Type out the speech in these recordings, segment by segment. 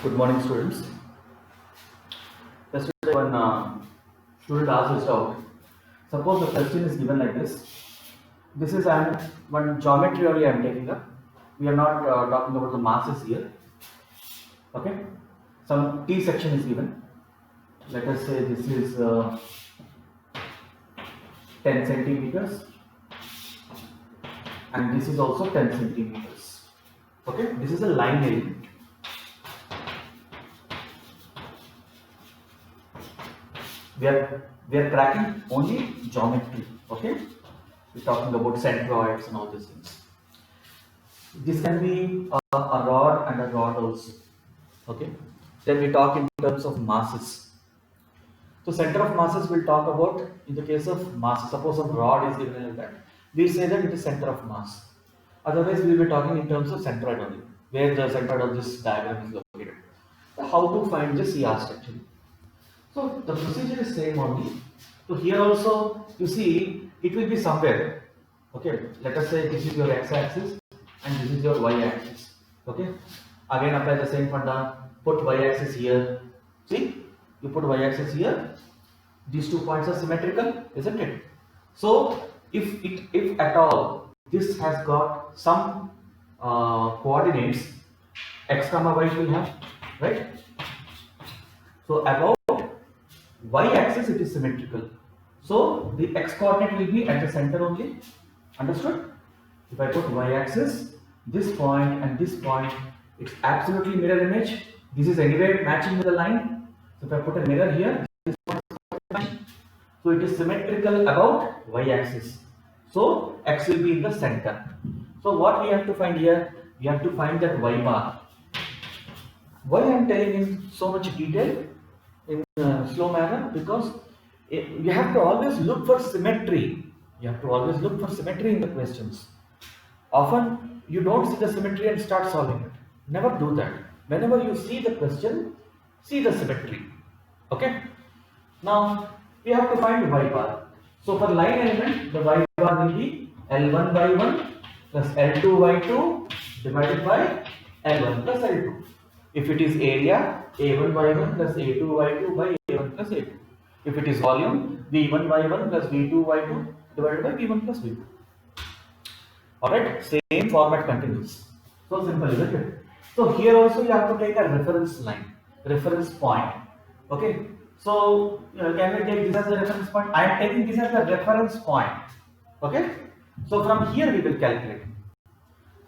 Good morning, students. Yesterday, one student asked us out. Suppose the question is given like this. This is one geometry only I am taking up. We are not talking about the masses here. Okay. Some T section is given. Let us say this is 10 centimeters, and this is also 10 centimeters. Okay. This is a line element. We are cracking only geometry. Okay, we're talking about centroids and all these things. This can be a rod and a rod also. Okay, then we talk in terms of masses. So center of masses we'll talk about in the case of mass. Suppose a rod is given like that, we say that it is center of mass. Otherwise we will be talking in terms of centroid only, where the centroid of this diagram is located. How to find this he asked actually. So the procedure is same only. So here also you see it will be somewhere. Okay, let us say this is your x-axis and this is your y-axis. Okay, again apply the same funda. Put y-axis here. See, you put y-axis here. These 2 points are symmetrical, isn't it? So if at all this has got some coordinates, x comma y will have, right? So about y-axis it is symmetrical. So the x coordinate will be at the center only. Understood? If I put y-axis, this point and this point, it's absolutely mirror image. This is anyway matching with the line. So if I put a mirror here, this point is matching. So it is symmetrical about y-axis. So x will be in the center. So what we have to find here? We have to find that y bar. Why I am telling in so much detail? In slow manner, because you have to always look for symmetry. You have to always look for symmetry in the questions. Often you don't see the symmetry and start solving it. Never do that. Whenever you see the question, see the symmetry. Okay. Now we have to find y bar. So for line element, the y bar will be L1 by 1 plus L2 by 2 divided by L1 plus L2. If it is area, A1 by 1 plus A2 by 2 by A1 plus A2. If it is volume, V1 by 1 plus V2 by 2 divided by V1 plus V2. Alright, same format continues. So simple, isn't it? So here also you have to take a reference line, reference point. Okay. So can we take this as the reference point? I am taking this as the reference point. Okay. So from here we will calculate.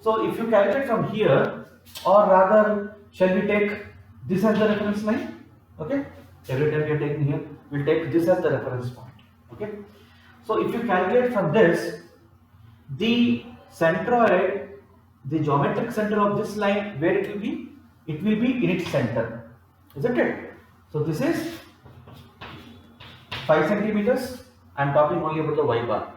So if you calculate from here, or rather, shall we take this as the reference line? Okay. Every time we are taking here, we'll take this as the reference point. Okay. So if you calculate from this, the centroid, the geometric center of this line, where it will be? It will be in its center, isn't it? So this is 5 centimeters. I am talking only about the y bar.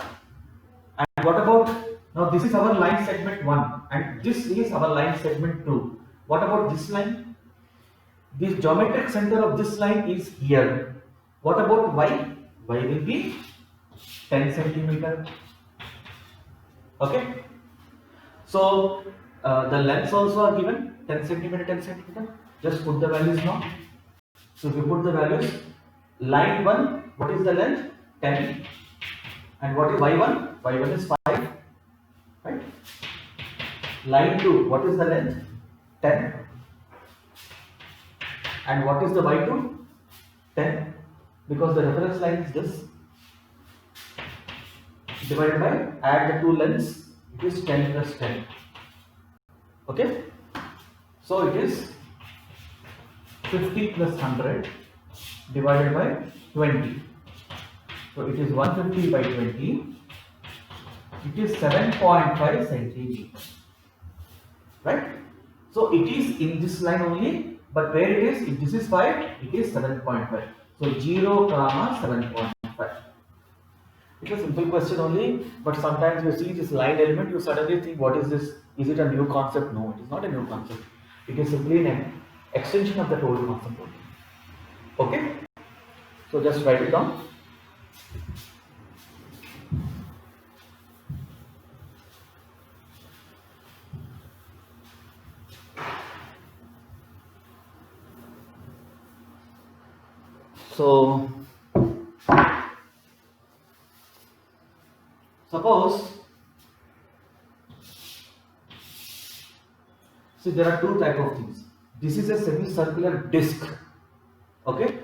And what about, now this is our line segment 1 and this is our line segment 2. What about this line? The geometric center of this line is here. What about y? Y will be 10 centimeter. Okay. So the lengths also are given 10 centimeter, 10 centimeter. Just put the values now. So if you put the values, line 1, what is the length? 10. And what is y1? Y1 is 5. Right? Line 2, what is the length? 10. And what is the y2? 10. Because the reference line is this. Divided by, add the two lengths, it is 10 plus 10. Okay? So it is 50 plus 100 divided by 20. So it is 150 by 20. It is 7.5 centimeters. Right? So it is in this line only, but where it is, if this is 5, it is 7.5. So 0, 7.5. It's a simple question only, but sometimes you see this line element, you suddenly think, what is this? Is it a new concept? No, it is not a new concept. It is simply an extension of that old concept only. Okay? So just write it down. So suppose, see there are two type of things. This is a semicircular disc. Okay.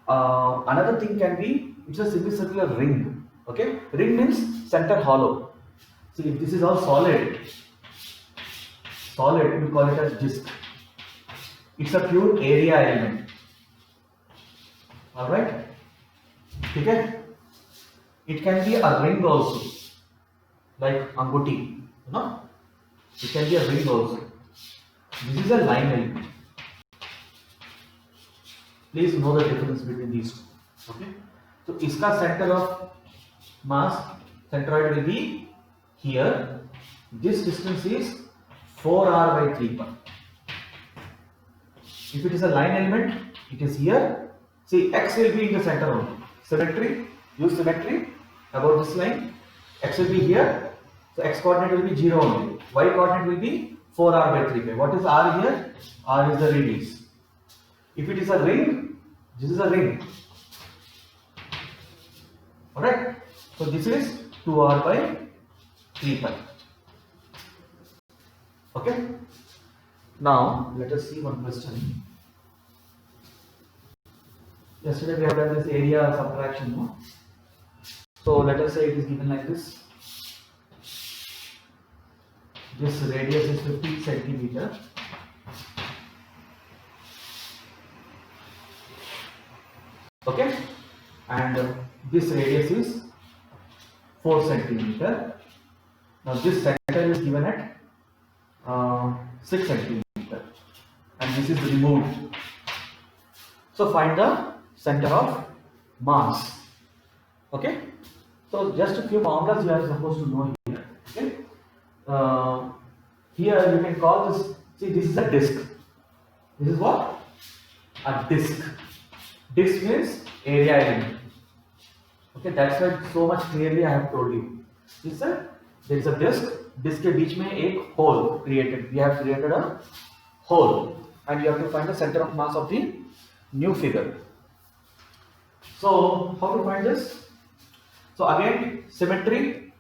Another thing can be, it's a semicircular ring. Okay. Ring means center hollow. See, if this is all solid, we call it as disc. It's a pure area element. All right. Okay. It can be a ring also, like anguti. You know, it can be a ring also. This is a line element. Please know the difference between these two. Okay. So, iska center of mass, centroid will be here. This distance is 4r by 3 pi. If it is a line element, it is here. See, x will be in the center only. Symmetry, use symmetry about this line. X will be here. So x coordinate will be 0 only. Y coordinate will be 4r by 3 pi. What is r here? R is the radius. If it is a ring, this is a ring. Alright. So this is 2r by 3 pi. Okay. Now let us see one question. Yesterday we have done this area subtraction. No? So let us say it is given like this. This radius is 50 centimeter. Okay, and this radius is 4 centimeter. Now this center is given at 6 centimeter, and this is removed. So find the center of mass. Okay, so just a few formulas you are supposed to know here. Okay, here you can call this. See, this is a disc. This is what? A disc. Disc means area element. Okay, that's why so much clearly I have told you. This there is a disc. Disc के बीच में एक hole created. We have created a hole, and you have to find the center of mass of the new figure. So how to find this? So again, symmetry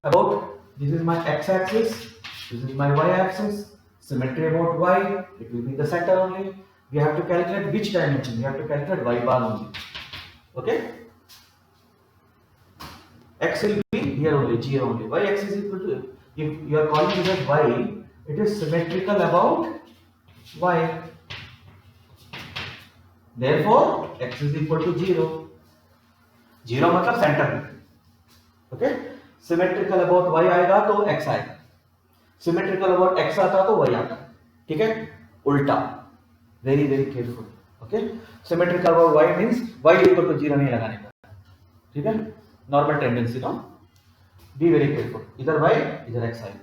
about this is my x-axis, this is my y-axis. Symmetry about y, it will be in the center only. We have to calculate which dimension. We have to calculate y bar only. Okay. X will be here only, g only. Y axis is equal to, if you are calling it as y, it is symmetrical about y. Therefore, x is equal to 0. 0 मतलब center. Okay. Symmetrical about y आएगा तो x आएगा. Symmetrical about x आता तो y आता. ठीक है? उल्टा. Very very careful. Okay. Symmetrical about y means y equal to 0 नहीं लगाने का. ठीक है? Normal tendency, no? Be very careful. Either y, either x आएगा.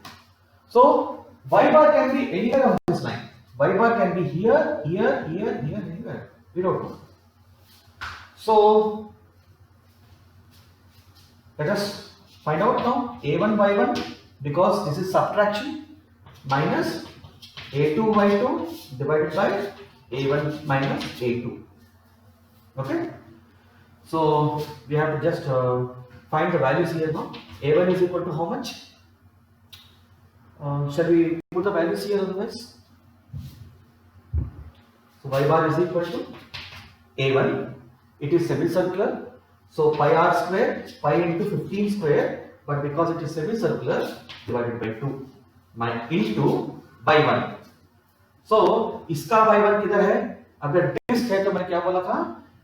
So y bar can be anywhere on this line. Y bar can be here, here, here, here, anywhere. We don't know. So let us find out now. A1 y1, because this is subtraction, minus a2 y2 divided by a1 minus a2. Okay. So we have to just find the values here now. A1 is equal to how much? Shall we put the values here otherwise? So y bar is equal to A1. It is semicircular. So pi r square, pi into 15 square, but because it is semicircular, divided by 2, into by 1. So इसका by 1 किधर है? अगर disc है तो मैंने क्या बोला था?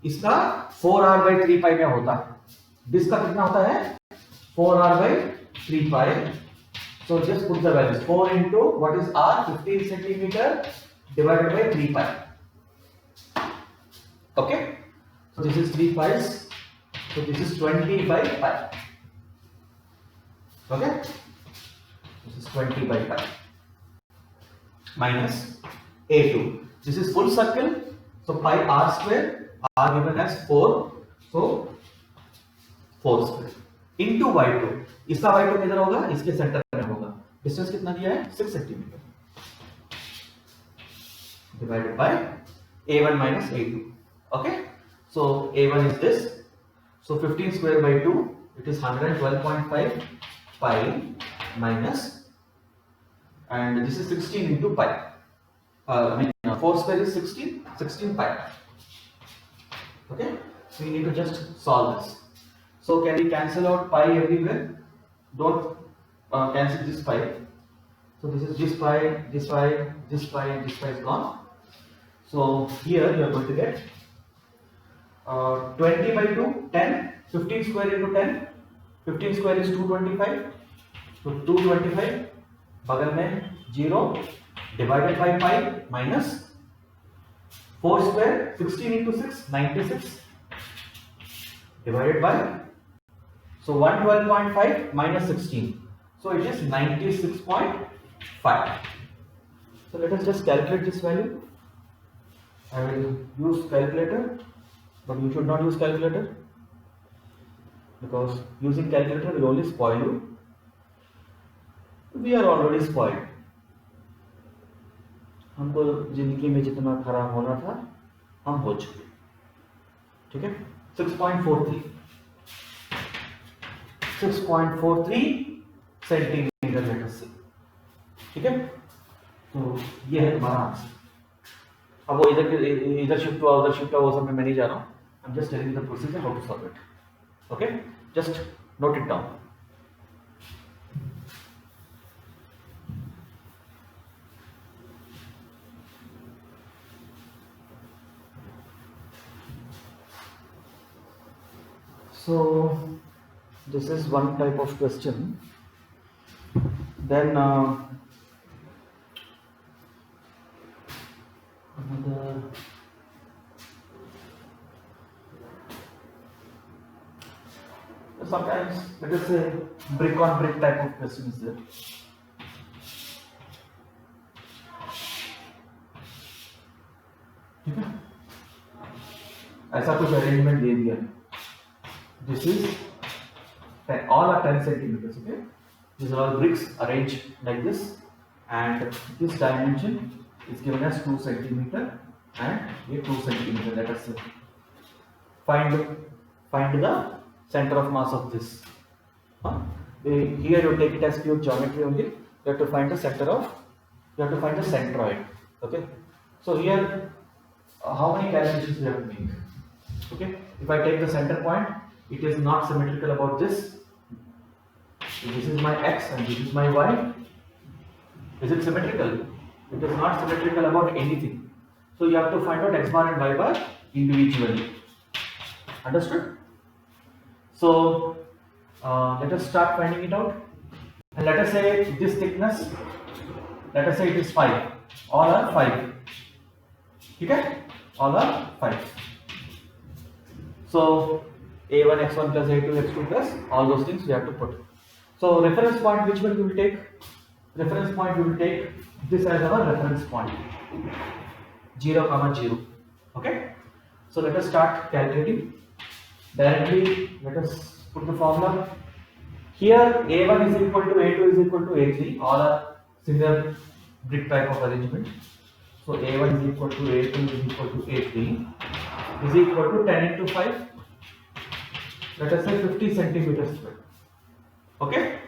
इसका 4r by 3 pi में होता है. डिस्क का कितना होता है? 4r by 3 pi. So just put the values. 4 into what is r? 15 centimeter divided by 3 pi. Okay. So this is 3 pi's. So this is 20 by pi. Okay. This is 20 by pi. Minus a2. This is full circle. So pi r square, r given as 4. So 4 square. Into y2. इसका y2 किधर होगा? इसके centre में होगा. Distance कितना दिया है? 6 centimetre. Divided by a1 minus a2. Okay. So A1 is this. So 15 square by 2, it is 112.5 pi minus, and this is 16 into pi. 4 square is 16 pi. Okay, so we need to just solve this. So can we cancel out pi everywhere? Don't cancel this pi. So this is this pi, this pi, this pi, and this pi is gone. So here you are going to get 20 by 2, 10, 15 square into 10, 15 square is 225, so 225, बगल में 0, divided by pi minus 4 square, 16 into 6, 96, divided by, so 112.5 minus 16, so it is 96.5. So let us just calculate this value. I will use calculator, but you should not use calculator, because using calculator will only spoil you. We are already spoiled. हमको जिंदगी में जितना खराब होना था हम हो चुके. ठीक है, 6.43 सेंटीमीटर लेटर से. ठीक है, तो ये है तुम्हारा आंसर. अब वो इधर शिफ्ट हुआ उधर शिफ्ट हुआ वो सब में मैं नहीं जा रहा हूँ. I am just telling the procedure how to solve it. Okay, just note it down. So this is one type of question. Then another, sometimes let us say brick on brick type of question is there. ठीक है, ऐसा कुछ arrangement they दिया. This is all are 10 centimeters. Okay, these are all bricks arranged like this, and this dimension is given as 2 centimeter and a 2 centimeter. Let us say find the center of mass of this. Here you take it as pure geometry only. You have to find the center of, you have to find the centroid. Okay, so here how many calculations we have to make? Okay, if I take the center point, it is not symmetrical about this. This is my x and this is my y. Is it symmetrical? It is not symmetrical about anything. So you have to find out x bar and y bar individually. Understood? So let us start finding it out. And let us say this thickness, let us say it is 5. All are 5. Okay? All are 5. So a1 x1 plus a2 x2 plus all those things we have to put. So reference point, which one we will take? Reference point, we will take this as our reference point, 0, 0. Okay, so let us start calculating. Directly let us put the formula. Here a1 is equal to a2 is equal to a3. All are similar brick type of arrangement. So a1 is equal to a2 is equal to a3 is equal to 10 into 5. Let us say 50 centimeters square. Okay,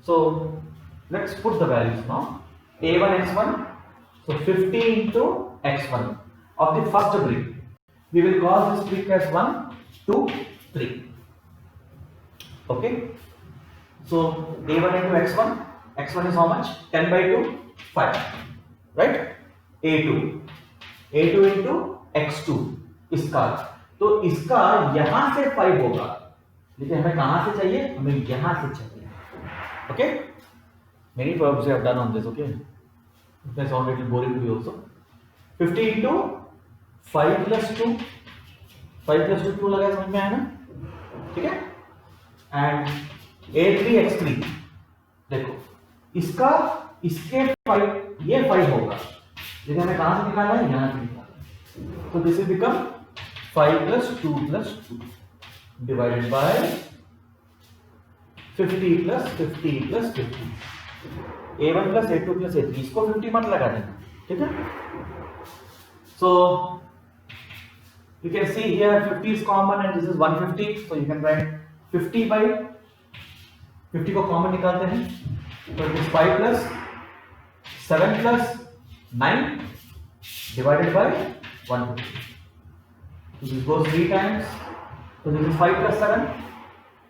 so let's put the values now. A1 x1, so 50 into x1 of the first brick. We will call this brick as 1, 2, 3. Okay, so A1 into x1, x1 is how much? 10 by 2, 5, right? A2 into x2 इसका, तो इसका यहां से 5 होगा, लेकिन हमें कहां से चाहिए? हमें यहां से चाहिए. Okay, many problems I have done on this. Okay, it may sound a little boring to you also. 50 into 5 plus 2, 5 plus 2 2 लगा, समझ में आया ना? ठीक है, and a3 x3 देखो, इसका इसके 5 ये 5 होगा, लेकिन हमें कहां से निकालना है? यहां से निकालना है. तो this will become 5 plus 2 plus 2 divided by 50 plus 50 plus 50. A1 plus A2 plus A3, इसको 50 मत लगा देना, ठीक है? So You can see here 50 is common and this is 150, so you can write 50 by 50 को common निकालते हैं, so it is 5 plus 7 plus 9 divided by 150. So this goes 3 times, so this is 5 plus 7,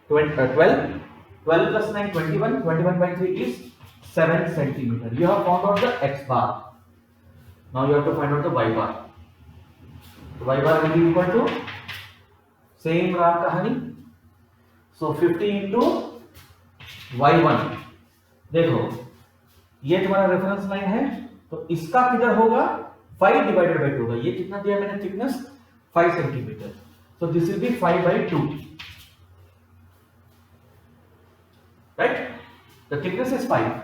12, 12 plus 9, 21, 21 by 3 is 7 centimeter. You have found out the x bar. Now you have to find out the y bar. Y bar will be equal to same Ram कहानी. So 50 into y1. देखो ये तुम्हारा reference line है, तो इसका किधर होगा 5 divided by 2 होगा. ये कितना दिया मैंने thickness 5 centimetre. So this will be 5 by 2. Right? The thickness is 5.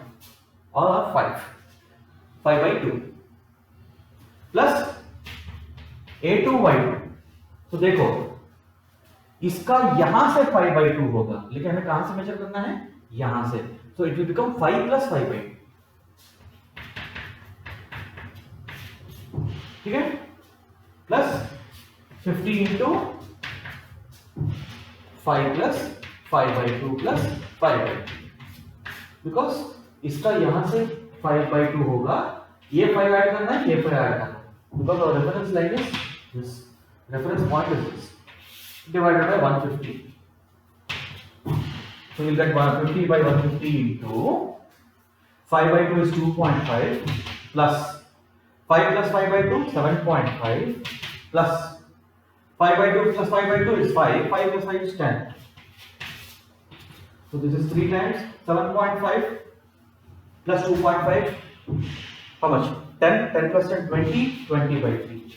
All are 5. 5 by 2. Plus A2 Y2. तो देखो इसका यहां से 5 by 2 होगा, लेकिन हमें कहां से मेजर करना है, यहां से. So it will become 5 plus 5 by 2. ठीक है, plus 50 into 5 plus 5 by 2 plus 5 by 2. Because इसका यहां से 5 by 2 होगा, ये 5 ऐड करना है, ये 5 ऐड करना है. Because our reference line is this, reference point is this, divided by 150. So you'll get 150 by 150 into 5 by 2 is 2.5 plus 5 plus 5 by 2 7.5 plus 5 by 2 plus 5 by 2 is 5. 5 plus 5 is 10. So this is 3 times 7.5 plus 2.5. How much? 10. 10 plus 10 20. 20 by 3.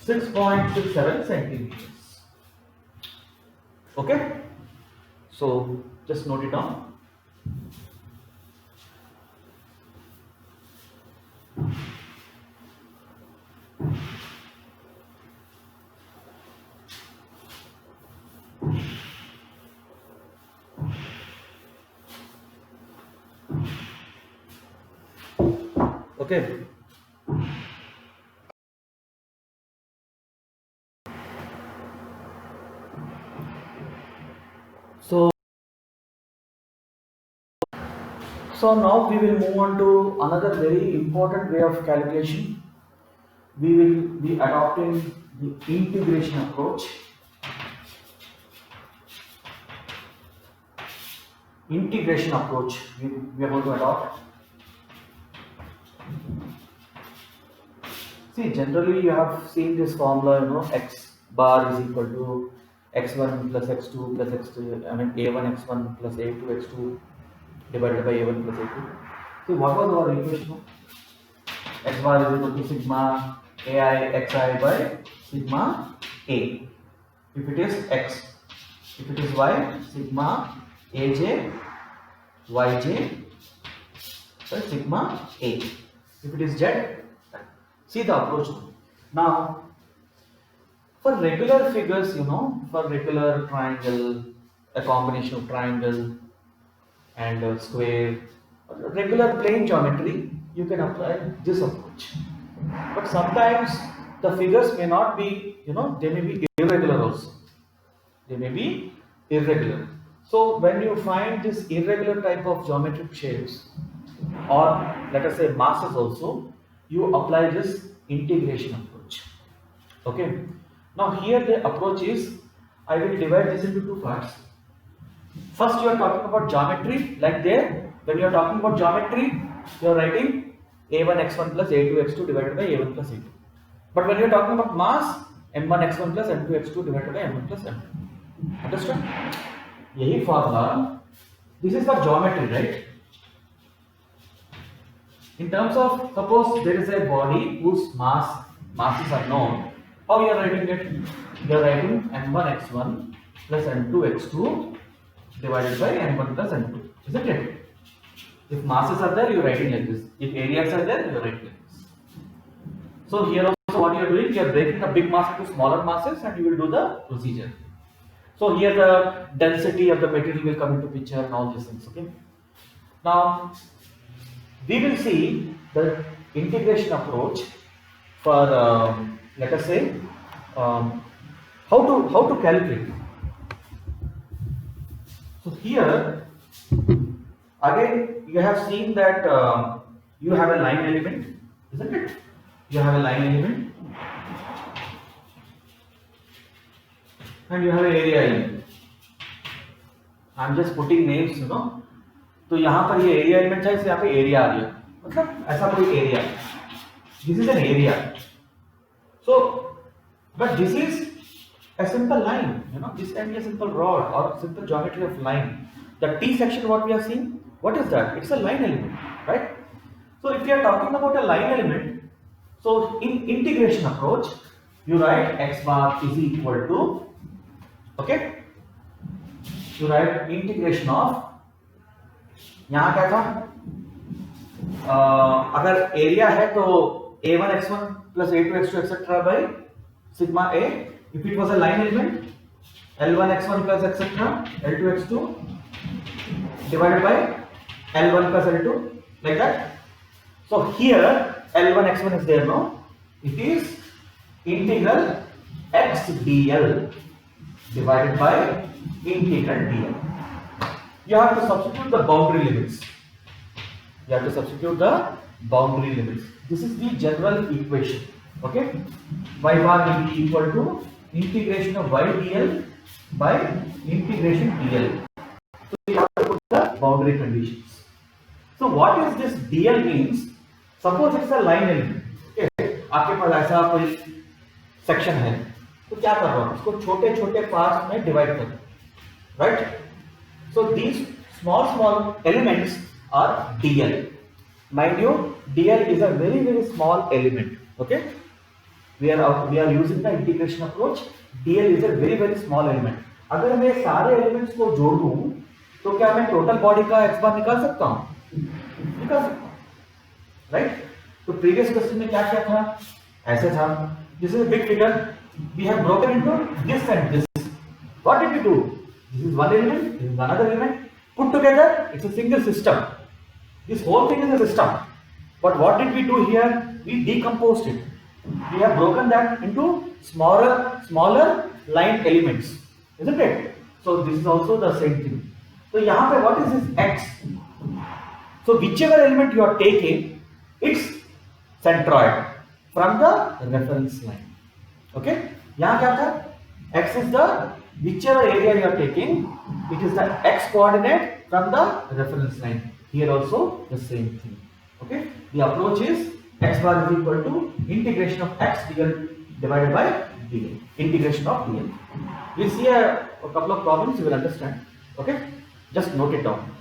6.67 centimeters. Okay. So just note it down. Okay. So now we will move on to another very important way of calculation. We will be adopting the integration approach. Integration approach we are going to adopt. See, generally you have seen this formula, x bar is equal to x1 plus x2 plus x2, I mean a1 x1 plus a2 x2 divided by a1 plus a2. So what was our equation? X bar is equal to sigma ai xi by sigma a. If it is x, if it is y, sigma aj yj by sigma a. If it is z, see the approach now. For regular figures, for regular triangle, a combination of triangle and a square, regular plane geometry, you can apply this approach. But sometimes the figures may not be, they may be irregular also. They may be irregular. So when you find this irregular type of geometric shapes, or let us say masses also, you apply this integration approach. Okay. Now here the approach is, I will divide this into two parts. First you are talking about geometry, like there, when you are talking about geometry, you are writing a1 x1 plus a2 x2 divided by a1 plus a2. But when you are talking about mass, m1 x1 plus m2 x2 divided by m1 plus m2. Understood? Yahi formula, this is for geometry, right? In terms of, suppose there is a body whose masses are known, how you are writing it? You are writing m1 x1 plus m2 x2 divided by m1 plus m2, isn't it? If masses are there, you are writing like this. If areas are there, you are writing like this. So here also what you are doing, you are breaking the big mass into smaller masses and you will do the procedure. So here the density of the material will come into picture and all these things. Okay. Now we will see the integration approach for let us say how to calculate. So here again you have seen that you have a line element, isn't it? You have a line element and you have an area element. I'm just putting names, you know. तो यहाँ पर ये area element है, इसलिए यहाँ पे area आ गया, मतलब ऐसा कोई area. This is an area. So but this is a simple line, you know. This can be a simple rod or simple geometry of line. The T section what we are seeing, what is that? It's a line element, right? So if you are talking about a line element, so in integration approach, you write x bar is equal to, okay, you write integration of, यहाँ क्या था, अगर area है तो a1 x1 plus a2 x2 etc by sigma a. If it was a line element, L1 x1 plus etc. L2 x2 divided by L1 plus L2, like that. So here L1 x1 is there, no? It is integral x dl divided by integral dl. You have to substitute the boundary limits. You have to substitute the boundary limits. This is the general equation. Okay, y bar will be equal to integration of y dl by integration dl. So we have to put the boundary conditions. So what is this dl means? Suppose it's a line element. Okay, आपके पास ऐसा कोई section है, तो क्या कर रहा हूँ, इसको छोटे छोटे पार्ट्स में डिवाइड कर, right? So these small elements are dl. Mind you, dl is a very small element. Okay, we are using the integration approach. dl is a very small element. अगर मैं सारे एलिमेंट्स को जोड़ दूं तो क्या मैं टोटल बॉडी का x बार निकाल सकता हूं? निकाल सकता हूं, राइट? तो प्रीवियस क्वेश्चन में क्या क्या था, ऐसे था. This is a big figure, we have broken into this and this. What did we do? This is one element, this is another element, put together it's a single system. This whole thing is a system. But what did we do here? We decomposed it. We have broken that into smaller line elements, isn't it? So this is also the same thing. So यहाँ पे what is this x? So whichever element you are taking, its centroid from the reference line. Okay? यहाँ क्या था? X is the whichever area you are taking, it is the x coordinate from the reference line. Here also the same thing. Okay, the approach is x bar is equal to integration of x dl divided by dl. Integration of dl. We'll see a couple of problems, you will understand. Okay, just note it down.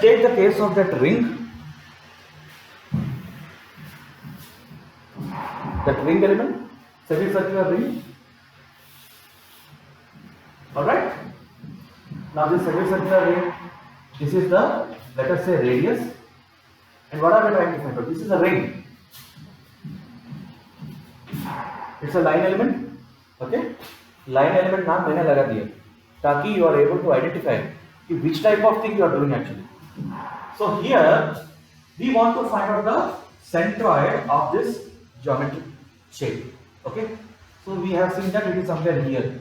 Take the case of that ring. That ring element, semicircular ring. All right. Now this semicircular ring, this is the, let us say, radius. And what are we trying to find out? This is a ring. It's a line element. Okay. Line element नाम मैंने लगा दिया ताकि you are able to identify which type of thing you are doing actually. So here we want to find out the centroid of this geometric shape. Okay, so we have seen that it is somewhere here.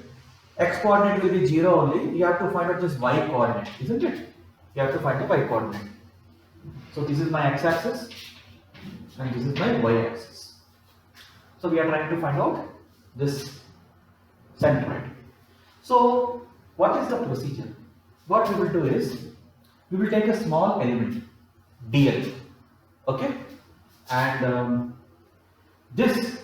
X coordinate will be 0 only. You have to find out this y coordinate, isn't it? You have to find the y coordinate. So this is my x axis and this is my y axis. So we are trying to find out this centroid. So what is the procedure? What we will do is, we will take a small element dl, okay, and this,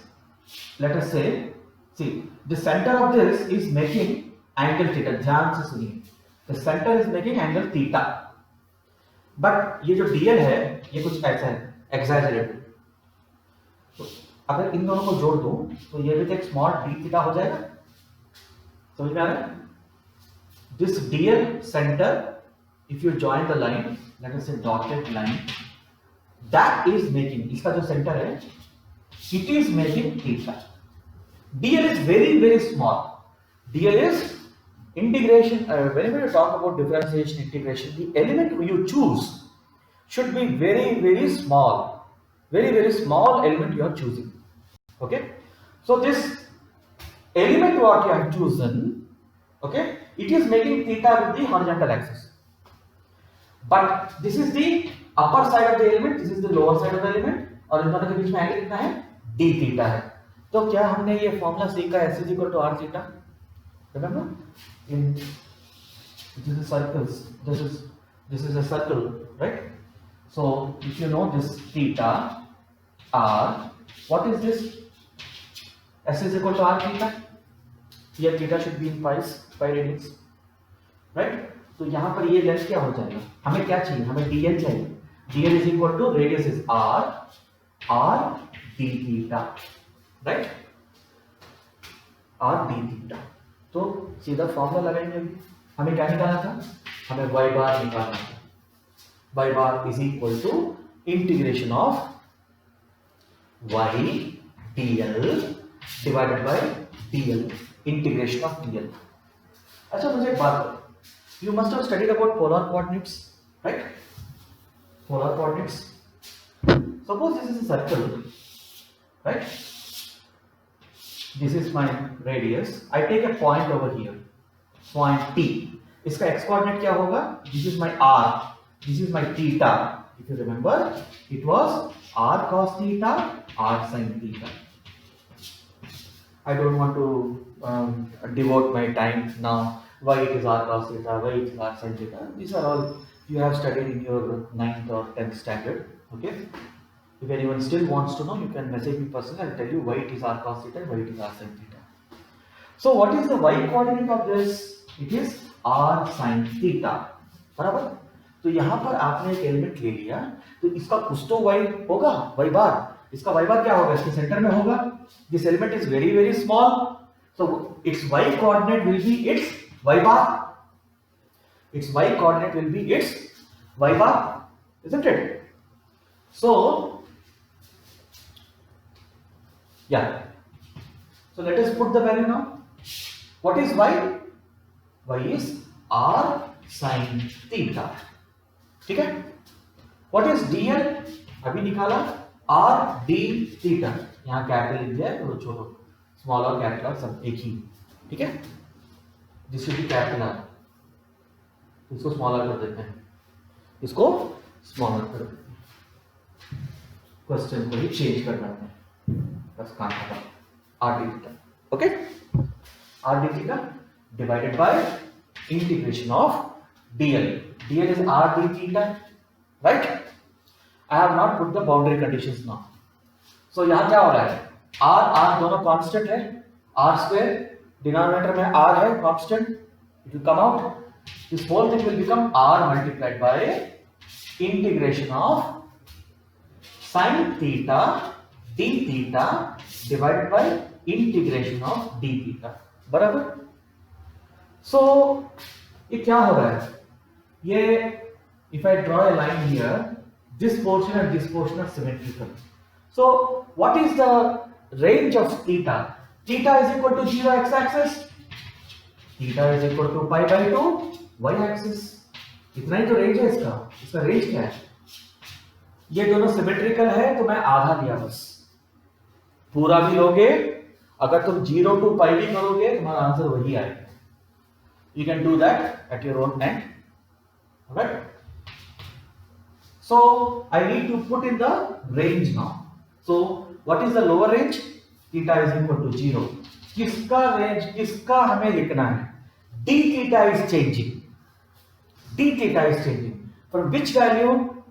let us say, see, the center of this is making angle theta. ध्यान से सुनिए, the center is making angle theta, but ये जो dl है ये कुछ ऐसा है, exaggerated. तो अगर इन दोनों को जोड़ दूं तो ये भी एक स्मॉल d थीटा हो जाएगा. समझ में आ रहा है? This dl center, if you join the line, let us say dotted line, that is making, इसका जो सेंटर है, it is making theta. dl is very small. dl is integration. Whenever you talk about differentiation, integration, the element you choose should be very small. Very small element you are choosing. Okay, so this element what you have chosen, okay, it is making theta with the horizontal axis. But this is the upper side of the element, this is the lower side of the element, और इन दोनों के बीच में angle कितना है, d theta है. तो क्या हमने ये फॉर्मूला सीखा, s is equal to r theta? Remember? In this is circles. This is a circle, right? So if you know this theta r, what is this? S is equal to r theta. Here theta should be in pi radians, right? तो यहाँ पर ये length क्या हो जाएगा, हमें क्या चाहिए, हमें dl चाहिए. dl is equal to radius is r d theta, right? r d theta. तो सीधा फॉर्मूला लगाएंगे. हमें क्या निकालना था, हमें y बार निकालना था. y bar is equal to integration of y dl divided by dl, integration of dl. अच्छा मुझे एक बात, you must have studied about polar coordinates, right? Polar coordinates. Suppose this is a circle, right? This is my radius. I take a point over here, point P. इसका x coordinate क्या होगा? This is my r, this is my theta. If you remember, it was r cos theta, r sin theta. I don't want to devote my time now. Why it is r cos theta, why it is r sin theta. These are all you have studied in your 9th or 10th standard. Okay. If anyone still wants to know, you can message me personally. I'll tell you why it is r cos theta, why it is r sin theta. So what is the y coordinate of this? It is r sin theta. बराबर. तो यहाँ पर आपने एक element ले लिया, तो इसका कुछ तो y होगा, y बार. इसका y बार क्या होगा, इसके सेंटर में होगा. This element is very small, so its y coordinate will be its y bar. Its y coordinate will be its y bar, isn't it? So yeah, so let us put the value now. What is y? Y is r sin theta. ठीक है. What is dl? अभी निकाला r d theta. यहाँ capital लिख दिया, तो छोड़ो, small और कैपिटल सब एक ही. ठीक है. This should be capital R. इसको स्मॉलर कर देते हैं, इसको स्मॉलर कर देते हैं. क्वेश्चन को ही चेंज कर देते हैं, बस काम खत्म. r d theta. Okay? r d theta divided by integration of dl. dl is r d theta, right? I have not put the boundary conditions now. So यहाँ क्या हो रहा है, r दोनों कांस्टेंट है, r स्क्वायर डिनोमिनेटर में r है constant. It will come out. This whole thing will become r multiplied by integration of sin theta d theta divided by integration of d theta. बराबर. So ये क्या हो रहा है, ये if I draw a line here, this portion and this portion are symmetrical. So what is the range of theta? Theta is equal to 0 x-axis, theta is equal to pi by 2 y-axis. इतना ही तो range है इसका. इसका range क्या है, ये दोनों symmetrical है तो मैं आधा लिया बस. पूरा भी लोगे, अगर तुम 0 to pi भी करोगे तुम्हारा आंसर वही आएगा. You can do that at your own end. Alright? So I need to put in the range now. So what is the lower range? Theta is equal to 0. किसका range, किसका हमें लिखना है? d theta is changing. d theta is changing. From which value?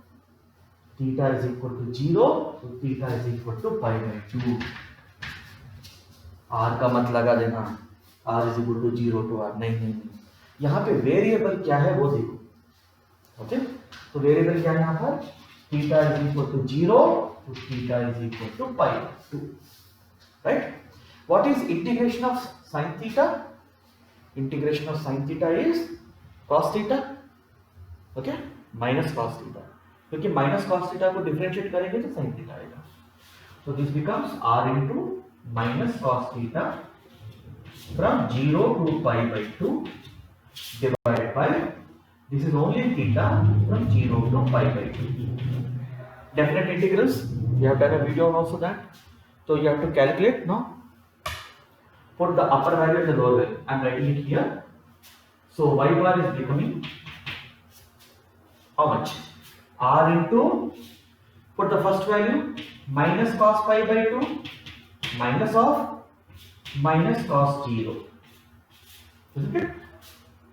Theta is equal to 0. So theta is equal to pi by 2. r का मत लगा देना. r is equal to 0 to r. नहीं. यहाँ पे वेरिएबल क्या है वो देखो. ओके, तो वेरिएबल क्या है यहाँ पर? थीटा इज इक्वल टू 0 तो theta is equal to pi 2. Right. What is integration of sin theta? Integration of sin theta is cos theta, okay, minus cos theta. क्योंकि माइनस कॉस थीटा को differentiate करेंगे तो sine theta आएगा. So this becomes r into minus cos theta from 0 to pi by 2 divided by, this is only theta, from 0 to pi by 2. Definite integrals, we have done a video on also that. So you have to calculate now. Put the upper value and the lower value. I am writing it here. So y bar is becoming how much? R into, put the first value, minus cos pi by 2 minus of minus cos 0. Isn't it?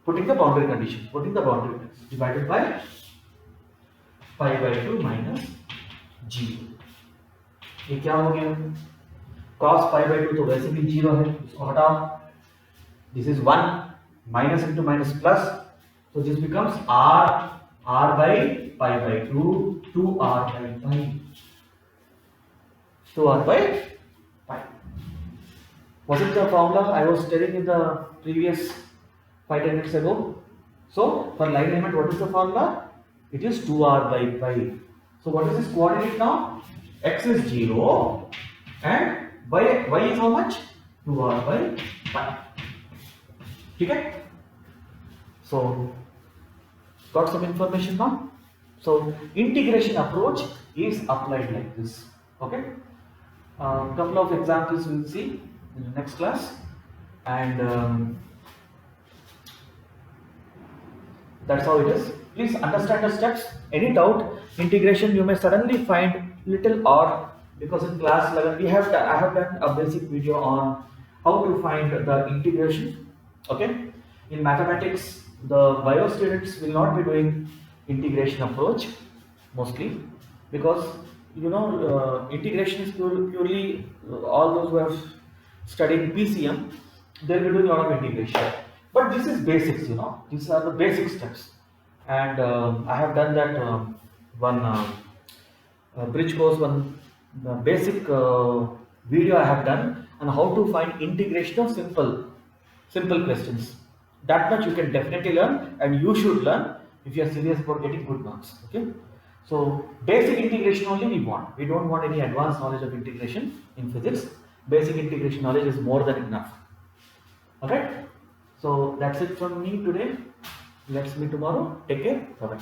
Putting the boundary condition, divided by pi by 2 minus 0. ये क्या हो गया? cos pi by 2 तो वैसे भी 0 है, इसको हटाओ. This is 1, minus into minus plus, so this becomes r by pi by 2, 2r by pi. 2r by pi. Was it the formula I was telling in the previous 5-10 minutes ago? So for line element, what is the formula? It is 2r by pi. So what is this coordinate now? X is 0 and y is how much? 2r by pi. Okay? So got some information now? So integration approach is applied like this. Okay? Couple of examples we will see in the next class, and that's how it is. Please understand the steps. Any doubt, integration you may suddenly find little odd, because in class 11 I have done a basic video on how to find the integration. Okay? In mathematics, the bio students will not be doing integration approach mostly, because integration is purely all those who have studied PCM, they will be doing a lot of integration. But this is basics, these are the basic steps, and I have done that one bridge course, one basic video I have done on how to find integration of simple questions. That much you can definitely learn, and you should learn if you are serious about getting good marks. Okay? So basic integration only we want. We don't want any advanced knowledge of integration in physics. Basic integration knowledge is more than enough. Alright? So that's it from me today. Let's meet tomorrow. Take care. Bye bye.